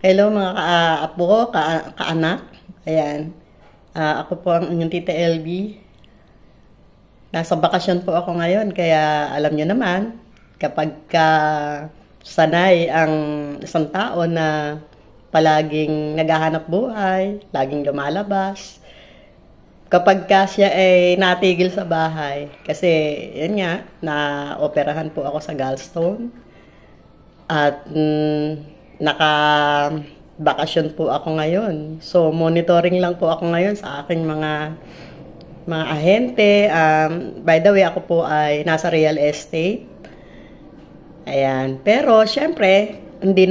Hello mga ka-apo ko, kaanak. Ayan. Ako po ang inyong Tita LB. Nasa bakasyon po ako ngayon, kaya alam nyo naman, kapag sanay ang isang tao na palaging naghahanap buhay, laging lumalabas, kapag siya ay natigil sa bahay, kasi yan nga, na-operahan po ako sa gallstone, at naka-bakasyon po ako ngayon. So, monitoring lang po ako ngayon sa aking mga ahente. By the way, ako po ay nasa real estate. Ayan. Pero, syempre, hindi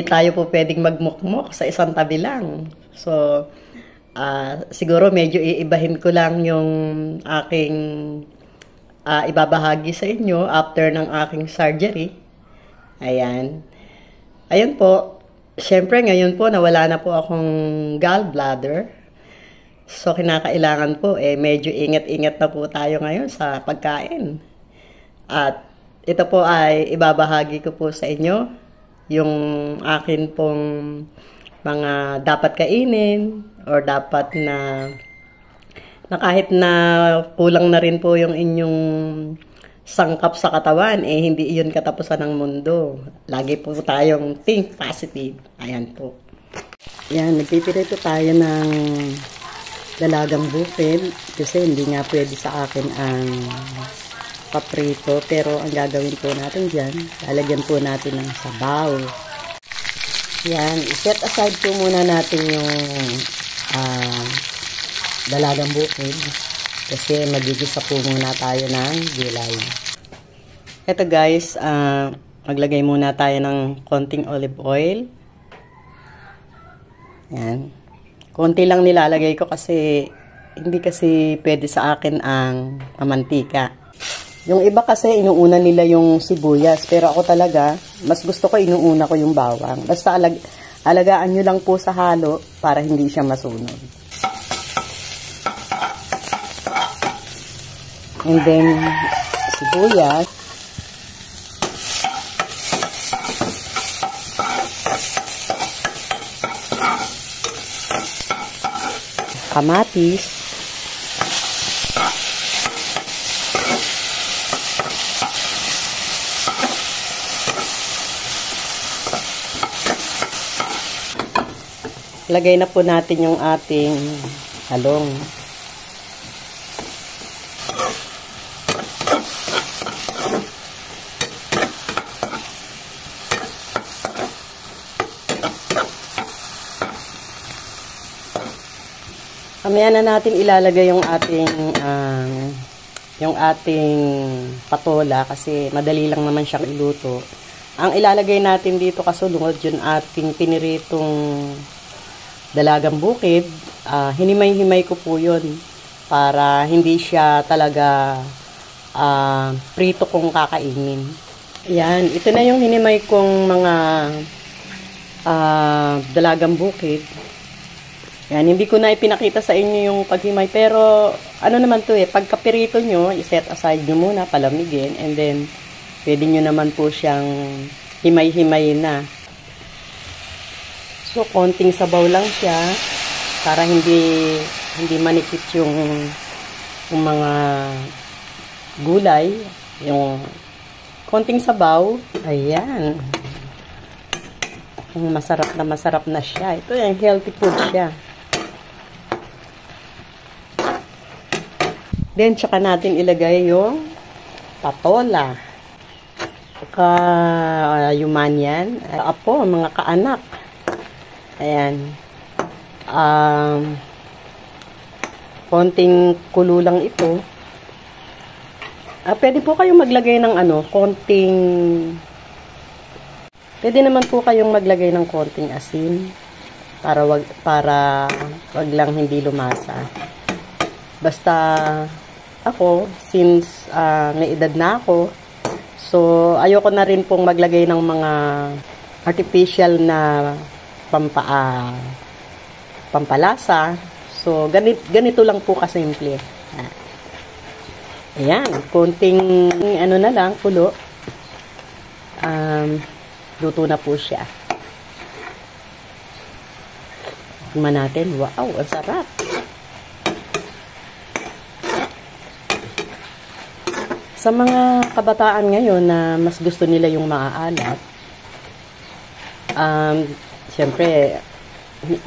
tayo po pwedeng magmukmok sa isang tabi lang. So, siguro medyo iibahin ko lang yung aking ibabahagi sa inyo after ng aking surgery. Ayan. Ayun po. Syempre, ngayon po, nawala na po akong gallbladder. So, kinakailangan po, medyo ingat-ingat na po tayo ngayon sa pagkain. At ito po ay ibabahagi ko po sa inyo yung akin pong mga dapat kainin or dapat na kahit na kulang na rin po yung inyong sangkap sa katawan, hindi iyon katapusan ng mundo. Lagi po tayong think positive. Ayan po. Yan, nagpipirito tayo ng dalagang bukid kasi hindi nga pwede sa akin ang paprito. Pero ang gagawin po natin dyan, lalagyan po natin ng sabaw. Yan, set aside po muna natin yung dalagang bukid. Kasi magigisa po muna tayo ng gulay. Ito guys, maglagay muna tayo ng konting olive oil. Yan. Konti lang nilalagay ko kasi hindi kasi pwede sa akin ang mamantika. Yung iba kasi inuuna nila yung sibuyas. Pero ako talaga, mas gusto ko inuuna ko yung bawang. Basta alagaan nyo lang po sa halo para hindi siya masunog. And then, sibuyas. Kamatis. Lagay na po natin yung ating talong. Mamaya na natin ilalagay yung ating patola kasi madali lang naman siyang iluto. Ang ilalagay natin dito kasunod yung ating piniritong dalagang bukid. Hinimay-himay ko po yun para hindi siya talaga prito kong kakainin. Yan, ito na yung hinimay kong mga dalagang bukid. Yan, hindi ko na ipinakita sa inyo yung paghimay. Pero, ano naman to pagkapirito nyo, i-set aside nyo muna, palamigin. And then, pwede nyo naman po siyang himay-himay na. So, konting sabaw lang siya. Para hindi manikit yung mga gulay. Yung konting sabaw. Ayan. Masarap na siya. Ito yung healthy food siya. Then, tsaka natin ilagay yung patola. Yuman yan. Apo, mga kaanak. Ayan. Konting kulo lang ito. Pwede po kayong maglagay ng pwede naman po kayong maglagay ng konting asin. Para wag lang hindi lumasa. Basta, ako, since may edad na ako, so, ayoko na rin pong maglagay ng mga artificial na pampalasa. So, ganito lang po kasimple. Ayan, konting na lang, kulo. luto na po siya. Tingnan natin. Wow, ang sarap. Sa mga kabataan ngayon na mas gusto nila yung maaalat, siyempre,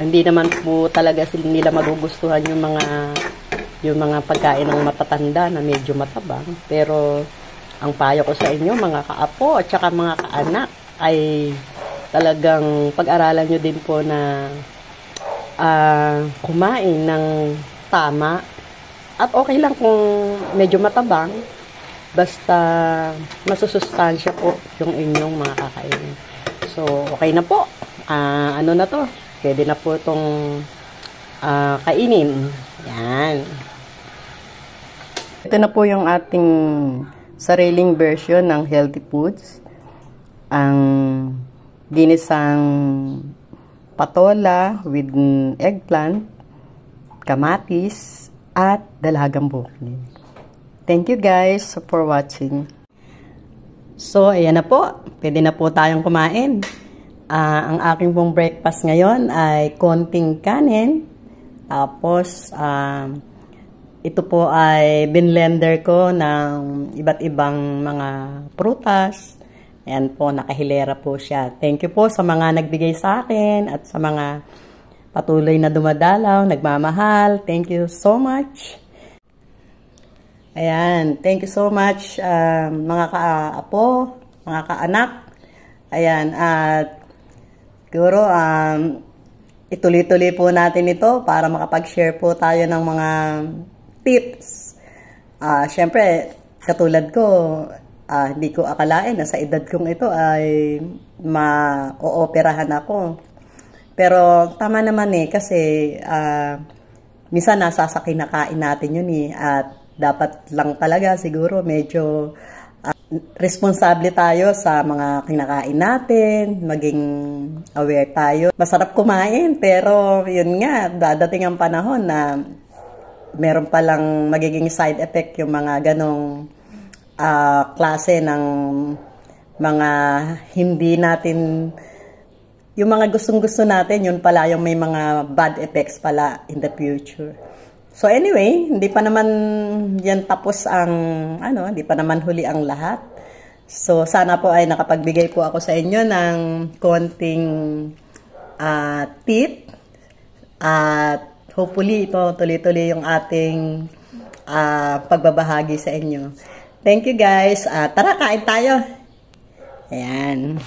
hindi naman po talaga nila magugustuhan yung mga pagkain ng matatanda na medyo matabang. Pero, ang payo ko sa inyo, mga kaapo at saka mga kaanak, ay talagang pag-aralan nyo din po na kumain ng tama. At okay lang kung medyo matabang, basta masusustansya po yung inyong mga kakainin. So, okay na po. Ano na to? Pwede na po itong kainin. Yan. Ito na po yung ating sariling version ng healthy foods. Ang ginisang patola with eggplant, kamatis, at dalagang bukid. Thank you guys for watching. So, ayan na po. Pwede na po tayong kumain. Ang aking pong breakfast ngayon ay konting kanin. Tapos, ito po ay binlender ko ng iba't ibang mga prutas. Ayan po, nakahilera po siya. Thank you po sa mga nagbigay sa akin at sa mga patuloy na dumadalaw, nagmamahal. Thank you so much. Ayan, thank you so much mga kaapo, mga kaanak. Ayan, at siguro ituloy-tuloy po natin ito para makapag-share po tayo ng mga tips. Siyempre, katulad ko, hindi ko akalain na sa edad kong ito ay ma-ooperahan ako. Pero tama naman kasi minsan nasa sa kinakain natin yun at dapat lang talaga siguro medyo responsable tayo sa mga kinakain natin, maging aware tayo. Masarap kumain pero yun nga, dadating ang panahon na meron palang magiging side effect yung mga ganong klase ng mga hindi natin, yung mga gustong-gusto natin, yun pala yung may mga bad effects pala in the future. So anyway, hindi pa naman yan tapos hindi pa naman huli ang lahat. So sana po ay nakapagbigay po ako sa inyo ng konting tip. At hopefully ito tuloy-tuloy yung ating pagbabahagi sa inyo. Thank you guys. Tara, kain tayo. Ayan.